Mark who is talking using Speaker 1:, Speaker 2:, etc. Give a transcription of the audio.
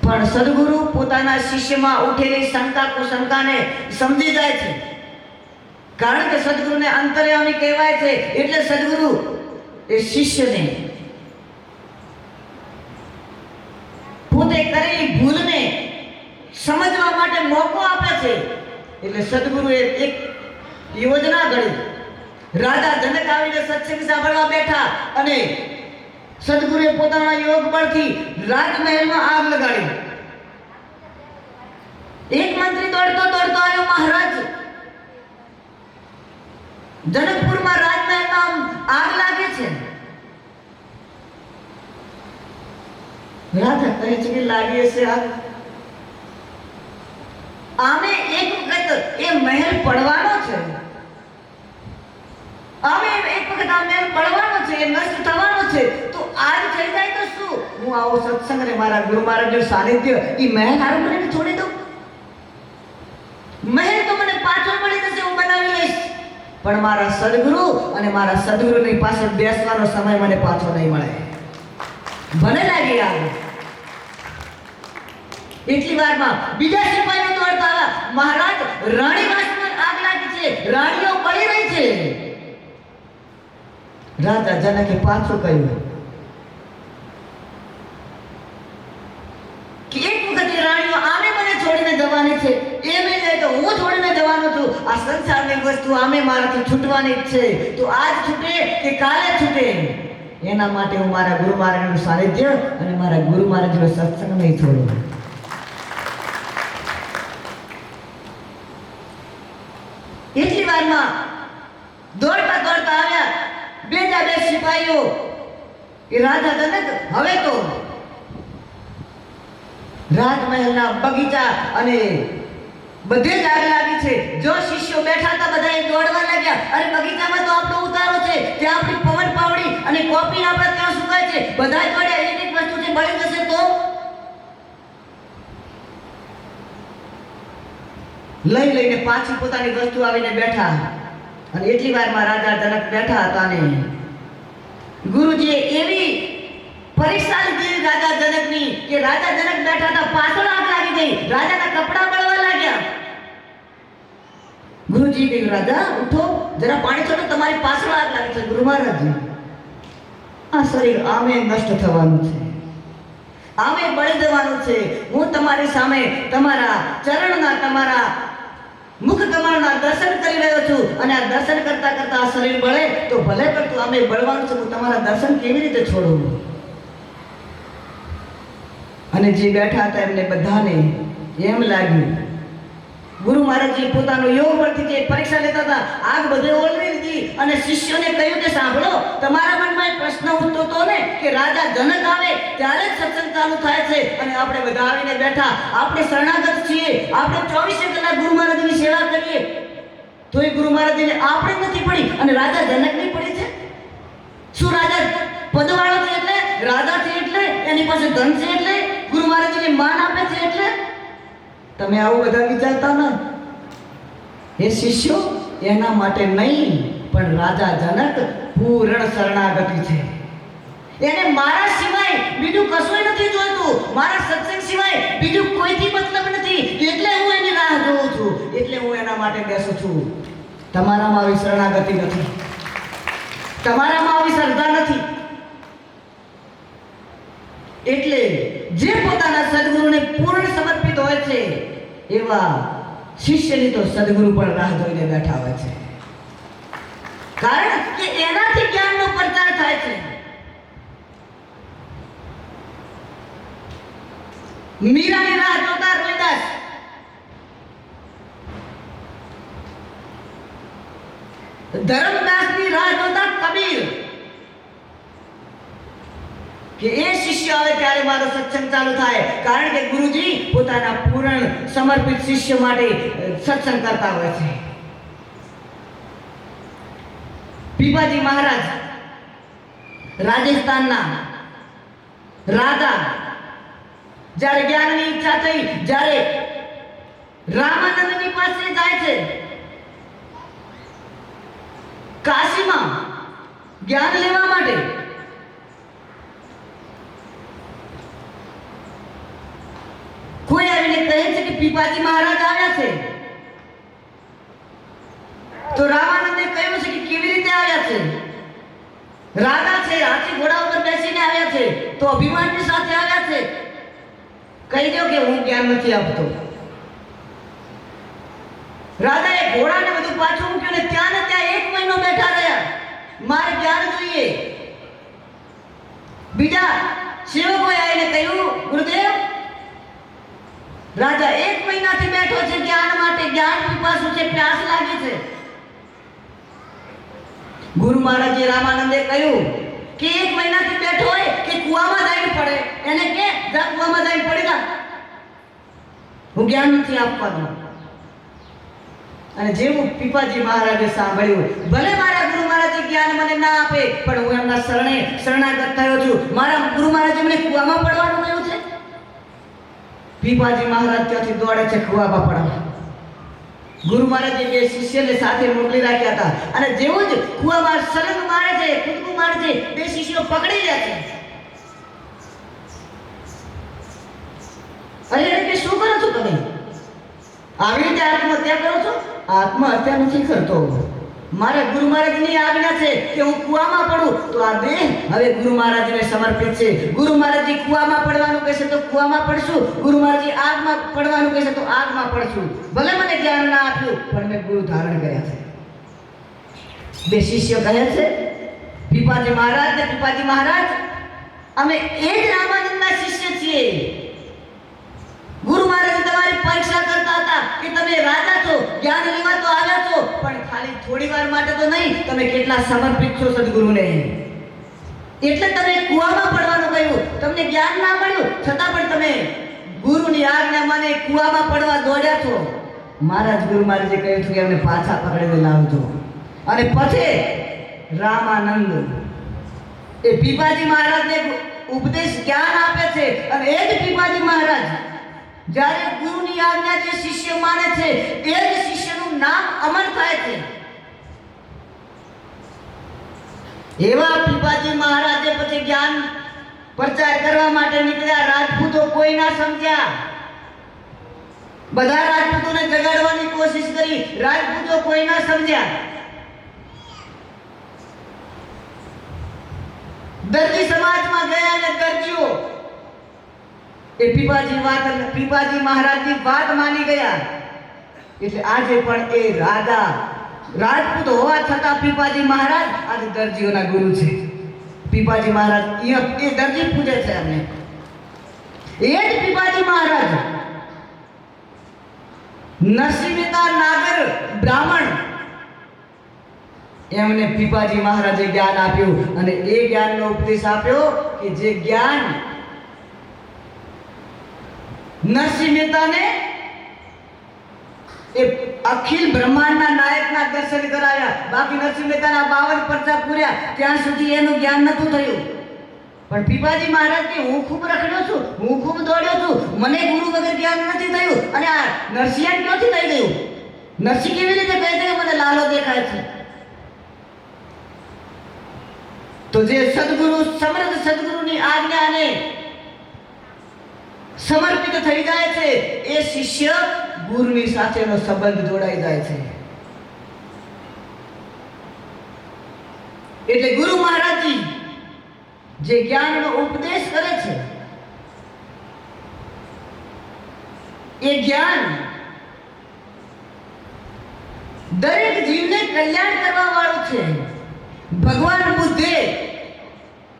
Speaker 1: પણ સદગુરુ પોતાના શિષ્યમાં ઉઠેલી શંકા કુશંકાને સમજી જાય છે, કારણ કે સદગુરુને અંતર્યામી કહેવાય છે. એટલે સદગુરુ એ શિષ્યને પોતે કરેલી ભૂલને સમજવા માટે મોકો આપે છે. એટલે સદગુરુએ એક યોજના ઘડી. રાજા જનક આવીને સત્સંગ સાંભળવા બેઠા અને સદગુરુએ પોતાના યોગ બળથી રાજમહેલમાં આગ લગાડી. એક મંત્રી દોડતો દોડતો આવ્યો, મહારાજ જનકપુરમાં રાજમહેલમાં આગ લાગે છે. રાજા કહે છે કે લાગી હશે આગ. આમે એક વખત એ મહેલ પડવાનો છે, આમે એક વખત આ મહેલ પડવાનો છે, એ નષ્ટ થવાનો છે. તો આજ થઈ જાય તો શું? હું આવો સત્સંગ અને મારા ગુરુ મહારાજનું સાનિધ્ય એ મહેલ હારું કરીને છોડી દઉં? મહેલ તો મને પાછો મળી જશે, હું બનાવી લઈશ, પણ મારા સદગુરુ અને મારા સદગુરુની પાસે બેસવાનો સમય મને પાછો નહીં મળે. ભલે લાગી આગ. એટલી વારમાં બીજા સિપાહીઓ દોડતા આવ્યા, મહારાજ રાણીવાસમાં આગ લાગી છે, રાણીઓ બળી રહી છે. રાજા જનકે પાછું કહ્યું કે એક વખત એ રાણીઓ આમે મને છોડીને જવાની છે, એ નહીં જાય તો હું છોડીને જવાનો છું. આ સંસારની વસ્તુ આમે મારાથી છૂટવાની જ છે, તો આજ છૂટે કે કાલે છૂટે, એના માટે હું મારા ગુરુ મહારાજનું સાનિધ્ય અને મારા ગુરુ મહારાજનો સત્સંગ નહીં છોડું. એટલી વારમાં દોડતા દોડતા આવ્યા બીજા બે સિપાહીઓ. એ રાજા જનક હવે તો રાજમહેલના બગીચા અને બધે જ આગ લાગી છે. જો શિષ્યો બેઠા હતા બધા એ દોડવા લાગ્યા, અરે બગીચામાં તો આપણો ઉતારો છે, ત્યાં આપણી પવન પાવડી અને કોપી આપણે ત્યાં સુકાય છે. બધા દોડ્યા, એક એક વસ્તુ છે બળી જશે તો લઈને પાછી પોતાની વસ્તુ આવીને બેઠા. અને એટલી વારમાં રાજા જનક બેઠા હતા અને ગુરુજીએ એવી પરીક્ષા લીધી રાજા જનકની કે રાજા જનક બેઠા હતા, પાછળ આગ લાગી ગઈ, રાજાના કપડા બળવા લાગ્યા. ગુરુજી કહ્યું, રાજા ઉઠો, જરા પાણી છોડો, તમારી પાછળ આગ લાગી છે. ગુરુ મહારાજજી, આ શરીર આમે નષ્ટ થવાનું છે, આમે બળી જવાનું છે. હું તમારી સામે તમારા ચરણના, તમારા મુખ કમળના દર્શન કરી રહ્યો છું, અને આ દર્શન કરતા કરતા આ શરીર બળે તો ભલે, પણ આમે બળવાનું છે, હું તમારા દર્શન કેવી રીતે છોડું? અને જે બેઠા હતા એમને બધાને એમ લાગ્યું ગુરુ મહારાજજી પોતાનો યોગ પરથી જે પરીક્ષા લેતા હતા, આગ બધે ઓલવી લીધી અને શિષ્યોને કહ્યું કે સાંભળો, તમારા મનમાં એક પ્રશ્ન ઉઠતો હતો ને કે રાજા જનક આવે ત્યારે જ સત્સંગ ચાલુ થાય છે, અને આપણે બધા આવીને બેઠા, આપણે શરણાગત છીએ, આપણે 24 કલાક ગુરુ મહારાજની સેવા કરીએ, તો એ ગુરુ મહારાજને આપણે નથી પડી અને રાજા જનકની પડી છે. શું રાજા પદવાળો છે એટલે, રાજા છે એટલે, એની પાસે ધન છે એટલે, ગુરુ મહારાજને માન આપે છે એટલે? તમે આવું બધા વિચારતા ના. એ શિષ્યો એના માટે નહીં, પણ રાજા જનક પૂર્ણ શરણાગતિ છે. એને મારા સિવાય બીજું કશું નથી જોઈતું, મારા સત્સંગ સિવાય બીજું કોઈથી મતલબ નથી, એટલે હું એની રાહ જોઉં છું, એટલે હું એના માટે બેસું છું. તમારામાં આવી શરણાગતિ નથી, તમારામાં આવી શ્રદ્ધા નથી. એટલે જે પોતાના સદગુરુને પૂર્ણ સમર્પિત હોય છે એવા શિષ્યની તો સદગુરુ પણ રાહ જોઈને બેઠા હોય છે, કારણ કે એનાથી જ્ઞાનનો પ્રચાર થાય છે. મીરાની રાહ જોતા રોહિદાસ, ધર્મદાસની રાહ જોતા કબીર, કે એ શિષ્ય આવે ત્યારે મારો સત્સંગ ચાલુ થાય, કારણ કે ગુરુજી પોતાના પૂર્ણ સમર્પિત શિષ્ય માટે સત્સંગ કરતા હોય છે. પીપાજી મહારાજ રાજસ્થાનના રાજા, જ્યારે જ્ઞાનની ઈચ્છા થઈ, જ્યારે રામાનંદની પાસે જાય છે, કાશીમાં જ્ઞાન લેવા માટે, કે પીપાજી મહારાજ આવ્યા છે. તો રામાનંદે કહ્યું છે કે કેવી રીતે આવ્યા છે? રાજા છે, હાથી ઘોડા ઉપર બેસીને આવ્યા છે, તો અભિમાનની સાથે આવ્યા છે. કહી દો કે હું જ્ઞાન નથી આપતો. રાજાએ ઘોડાને બધું પાછું મૂક્યું ને ત્યાં 1 મહિનો બેઠા રહ્યા. મારે જ્ઞાન જોઈએ. બીજા સેવકોએ આવીને કહ્યું, ગુરુદેવ, રાજા 1 મહિનાથી બેઠો છે જ્ઞાન માટે, જ્ઞાન પીપાસુ છે, પ્યાસ લાગી છે. ગુરુ મહારાજે રામાનંદે કહ્યું કે 1 મહિનાથી બેઠો હોય કે કુવામાં જઈને પડે, એને કે જા કુવામાં જઈને પડી જા, હું જ્ઞાન નથી આપવાનો. અને જેવું પીપાજી મહારાજે સાંભળ્યું, ભલે મારા ગુરુ મહારાજે જ્ઞાન મને ના આપે, પણ હું એમના શરણાગત થયો છું. મારા ગુરુ મહારાજે મને કુવામાં પડવાનું કહ્યું છે. પીપાજી મહારાજ ત્યાંથી દોડે છે કુવામાં પડવા. ગુરુ મહારાજે 2 શિષ્યને સાથે મોકલી રાખ્યા હતા, અને જેવું જ કુવામાં સલંગ મારે છે, કૂદકું મારે છે, 2 શિષ્યો પકડી જાય છે. અરે કે શું કરો છો તમે? આવી રીતે આત્મહત્યા કરો છો? આત્મહત્યા નથી કરતો. મારા ગુરુ મહારાજની આજ્ઞા છે કે હું કુવામાં પડું, તો આ દેહ હવે ગુરુ મહારાજને સમર્પિત છે. ગુરુ મહારાજજી કુવામાં પડવાનું કહેશે તો કુવામાં પડશું, ગુરુ મહારાજજી આગમાં પડવાનું કહેશે તો આગમાં પડશું. ભલે મને જ્ઞાન ના આપ્યું, પણ મેં ગુરુ ધારણ કર્યા છે. 2 શિષ્યો કહે છે, પીપાજી મહારાજ ને પીપાજી મહારાજ, અમે એ જ રામાનંદના શિષ્ય છીએ. ગુરુ મહારાજ તમારી પરીક્ષા કરતા હતા કે તમે રાજા છો, જ્ઞાન લેવા તો આવ્યા છો, પણ ખાલી થોડી વાર માટે તો નહીં, તમે કેટલા સમર્પિત છો સદગુરુને. એટલે તમે કુવામાં પડવાનું કહ્યું. તમને જ્ઞાન ના મળ્યું છતાં પણ તમે ગુરુની આજ્ઞા માને કુવામાં પડવા દોડ્યા છો. મહારાજ ગુરુ મહારાજે કહ્યું કે એમને પાછા પકડીને લાવજો. અને પછી રામાનંદ એ પીપાજી મહારાજને ઉપદેશ જ્ઞાન આપે છે. અને એ જ પીપાજી મહારાજ જ્યારે ગુરુની આજ્ઞા જે શિષ્ય માને છે, એ જ શિષ્યનું નામ અમર થાય છે. એવા પીપાજી મહારાજે પછી જ્ઞાન પ્રચાર કરવા માટે નીકળ્યા. રાજપૂતો કોઈ ના સમજ્યા. બધા રાજપૂતોને જગાડવાની કોશિશ કરી, રાજપૂતો કોઈ ના સમજ્યા. દરજી સમાજમાં ગયા અને દરજીઓ એ પીપાજી મહારાજની વાત માની ગયા. એટલે આજે પણ એ રાજપૂત હોવા છતાં પીપાજી મહારાજ આજે દરજીઓના ગુરુ છે. પીપાજી મહારાજ એ દરજી પૂજે છે એમને. એ જ પીપાજી મહારાજ નરસિંહ મહેતા નાગર બ્રાહ્મણ, એમને પીપાજી મહારાજે જ્ઞાન આપ્યું. અને એ જ્ઞાનનો ઉપદેશ આપ્યો કે જે જ્ઞાન નરસિંહ મહેતાને એ અખિલ બ્રહ્માંડના નાયકના દર્શન કરાવ્યા. બાકી નરસિંહ મહેતાના 52 પરચા પૂર્યા ત્યાં સુધી એનું જ્ઞાન નતું થયું. પણ પીપાજી મહારાજ કે હું ખૂબ રખડ્યો છું, હું ખૂબ દોડ્યો છું, મને ગુરુ વગર જ્ઞાન નથી થયું. અને આ નરસિંહ ક્યાંથી થઈ ગયું? નરસિંહ કેવી રીતે કહે છે કે મને લાલો દેખાય છે? તો જે સદગુરુ સમર્થ સદગુરુની આજ્ઞાને સમર્પિત થઈ જાય છે, એ શિષ્ય ગુરુની સાથેનો સંબંધ જોડાઈ જાય છે. એટલે ગુરુ મહારાજજી જે જ્ઞાનનો ઉપદેશ કરે છે, એ જ્ઞાન દરેક જીવને કલ્યાણ કરવા વાળું છે. ભગવાન બુદ્ધે